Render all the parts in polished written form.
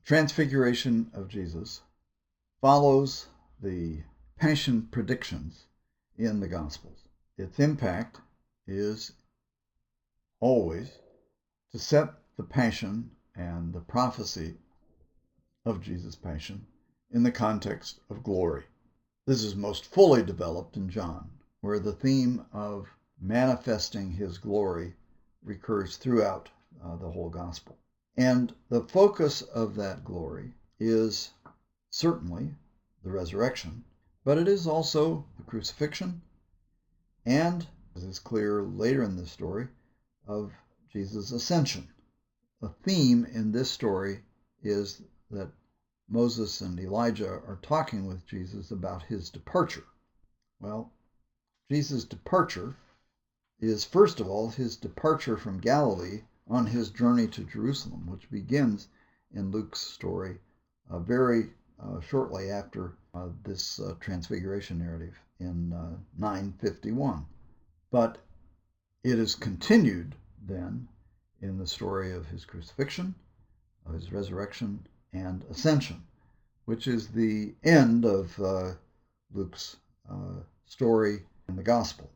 Transfiguration of Jesus follows the passion predictions in the Gospels. Its impact is always to set the passion and the prophecy of Jesus' passion in the context of glory. This is most fully developed in John, where the theme of manifesting his glory recurs throughout the whole gospel. And the focus of that glory is certainly the resurrection, but it is also the crucifixion and, as is clear later in this story, of Jesus' ascension. A theme in this story is that Moses and Elijah are talking with Jesus about his departure. Well, Jesus' departure is, first of all, his departure from Galilee on his journey to Jerusalem, which begins in Luke's story very shortly after this transfiguration narrative in 9:51. But it is continued then in the story of his crucifixion, of his resurrection, and ascension, which is the end of Luke's story in the gospel.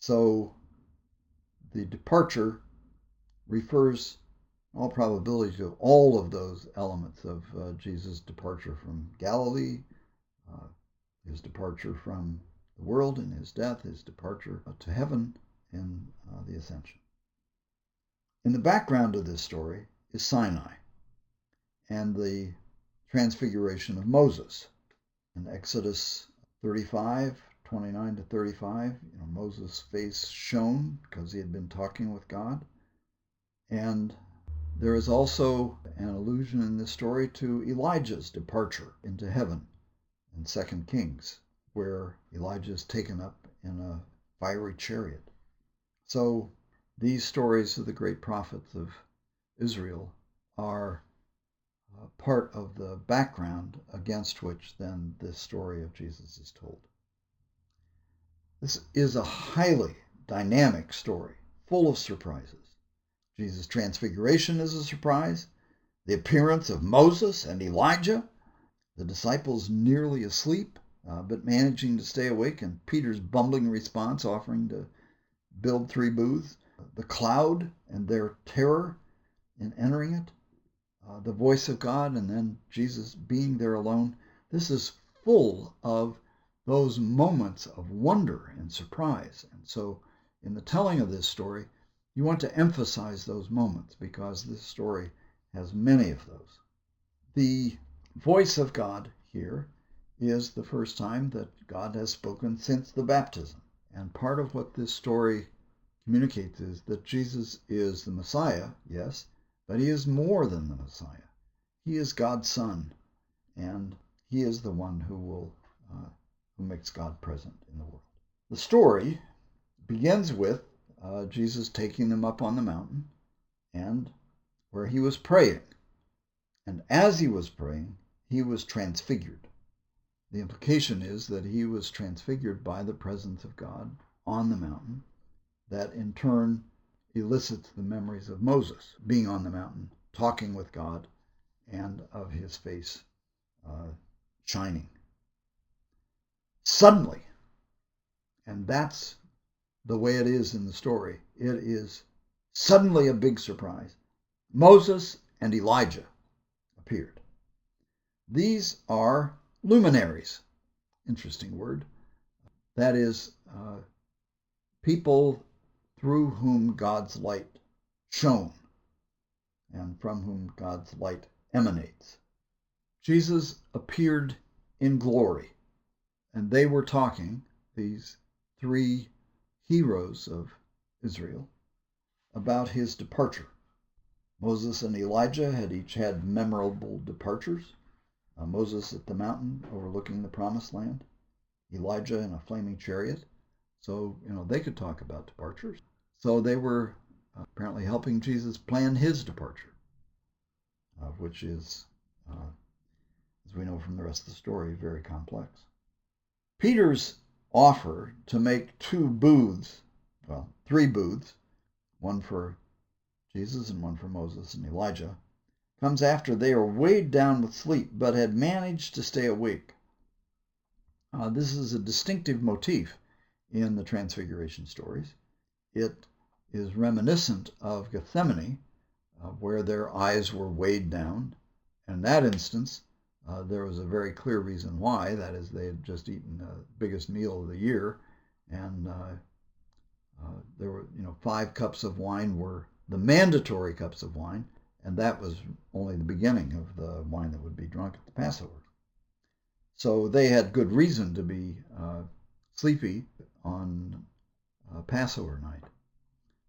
So the departure refers, in all probability, to all of those elements of Jesus' departure from Galilee, his departure from the world in his death, his departure to heaven in the ascension. In the background of this story is Sinai and the transfiguration of Moses. In Exodus 35, 29 to 35, Moses' face shone because he had been talking with God. And there is also an allusion in this story to Elijah's departure into heaven in 2 Kings, where Elijah is taken up in a fiery chariot. So these stories of the great prophets of Israel are part of the background against which then this story of Jesus is told. This is a highly dynamic story, full of surprises. Jesus' transfiguration is a surprise. The appearance of Moses and Elijah, the disciples nearly asleep, but managing to stay awake, and Peter's bumbling response offering to build 3 booths, the cloud and their terror in entering it, the voice of God, and then Jesus being there alone. This is full of those moments of wonder and surprise. And so in the telling of this story, you want to emphasize those moments because this story has many of those. The voice of God here is the first time that God has spoken since the baptism. And part of what this story communicates is that Jesus is the Messiah, yes, but he is more than the Messiah. He is God's Son, and he is the one who makes God present in the world. The story begins with Jesus taking them up on the mountain, and where he was praying. And as he was praying, he was transfigured. The implication is that he was transfigured by the presence of God on the mountain, that in turn elicits the memories of Moses being on the mountain, talking with God, and of his face shining. Suddenly, and that's the way it is in the story, it is suddenly a big surprise. Moses and Elijah appeared. These are luminaries. Interesting word. That is, people through whom God's light shone and from whom God's light emanates. Jesus appeared in glory, and they were talking, these 3 heroes of Israel, about his departure. Moses and Elijah had each had memorable departures. Moses at the mountain overlooking the promised land, Elijah in a flaming chariot. So, they could talk about departures. So they were apparently helping Jesus plan his departure, which is, as we know from the rest of the story, very complex. Peter's offer to make 3 booths, one for Jesus and one for Moses and Elijah, comes after they are weighed down with sleep, but had managed to stay awake. This is a distinctive motif in the Transfiguration stories. It is reminiscent of Gethsemane, where their eyes were weighed down. In that instance, there was a very clear reason why. That is, they had just eaten the biggest meal of the year, and there were, 5 cups of wine were the mandatory cups of wine, and that was only the beginning of the wine that would be drunk at the Passover. So they had good reason to be sleepy on Passover night.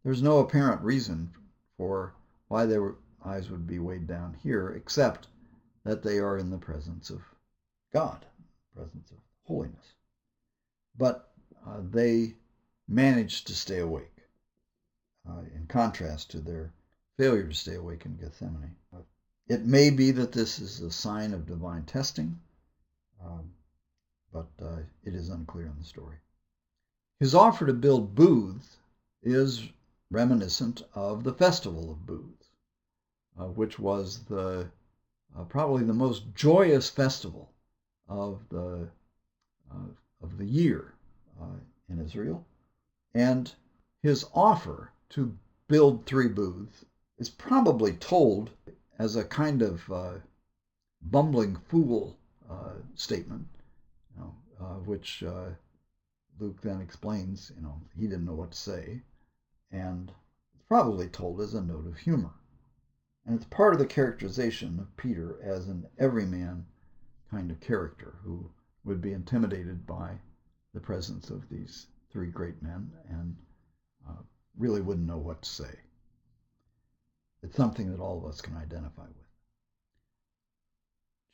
There's no apparent reason for why their eyes would be weighed down here, except that they are in the presence of God, presence of holiness. But they managed to stay awake, in contrast to their failure to stay awake in Gethsemane. It may be that this is a sign of divine testing, but it is unclear in the story. His offer to build booths is reminiscent of the Festival of Booths, which was probably the most joyous festival of the year in Israel. And his offer to build 3 booths is probably told as a kind of bumbling fool statement, which Luke then explains, he didn't know what to say, and it's probably told as a note of humor. And it's part of the characterization of Peter as an everyman kind of character who would be intimidated by the presence of these 3 great men and really wouldn't know what to say. It's something that all of us can identify with.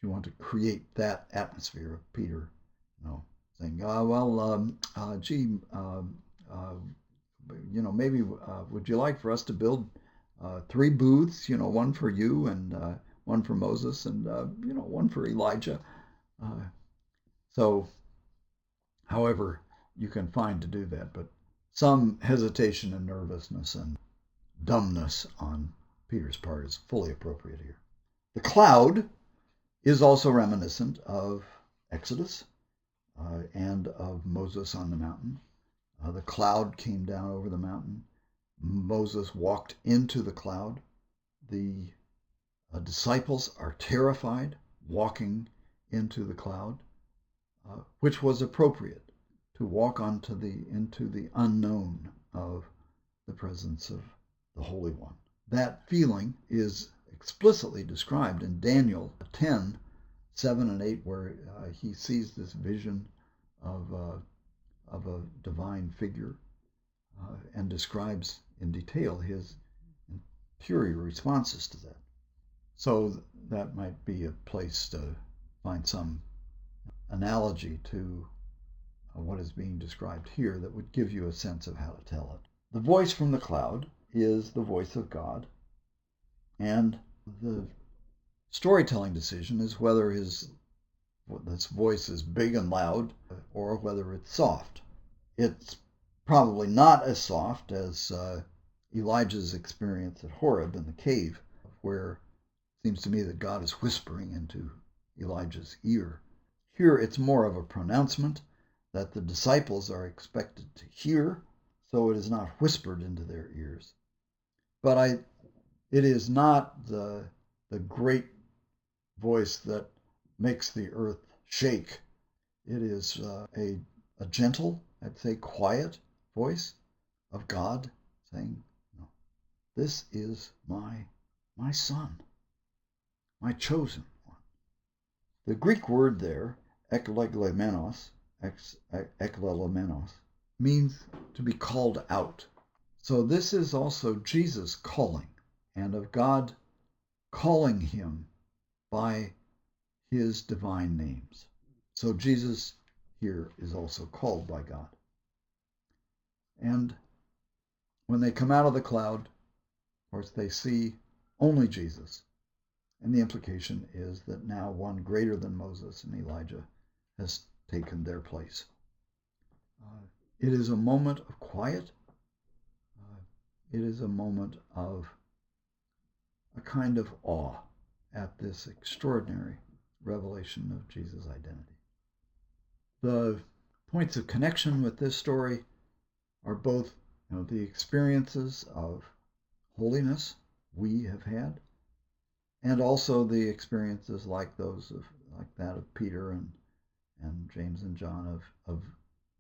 You want to create that atmosphere of Peter, saying, maybe would you like for us to build 3 booths, one for you and one for Moses and, one for Elijah. So, however you can find to do that, but some hesitation and nervousness and dumbness on Peter's part is fully appropriate here. The cloud is also reminiscent of Exodus and of Moses on the mountain. The cloud came down over the mountain. Moses walked into the cloud. The disciples are terrified walking into the cloud, which was appropriate to walk into the unknown of the presence of the Holy One. That feeling is explicitly described in Daniel 10, 7 and 8, where he sees this vision of a divine figure and describes in detail his interior responses to that. So that might be a place to find some analogy to what is being described here that would give you a sense of how to tell it. The voice from the cloud is the voice of God, and the storytelling decision is whether this voice is big and loud or whether it's soft. It's probably not as soft as Elijah's experience at Horeb in the cave, where it seems to me that God is whispering into Elijah's ear. Here it's more of a pronouncement that the disciples are expected to hear, so it is not whispered into their ears. But it is not the great voice that makes the earth shake. It is a gentle, I'd say quiet voice of God saying, this is my son, my chosen one. The Greek word there, eklelomenos, means to be called out. So this is also Jesus calling, and of God calling him by his divine names. So Jesus here is also called by God. And when they come out of the cloud, of course, they see only Jesus. And the implication is that now one greater than Moses and Elijah has taken their place. It is a moment of quiet. It is a moment of a kind of awe. at this extraordinary revelation of Jesus' identity. The points of connection with this story are both the experiences of holiness we have had, and also the experiences like that of Peter and James and John of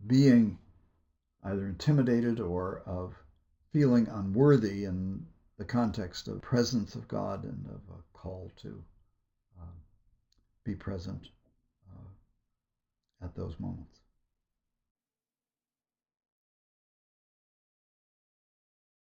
being either intimidated or of feeling unworthy in the context of presence of God and of a call to be present at those moments.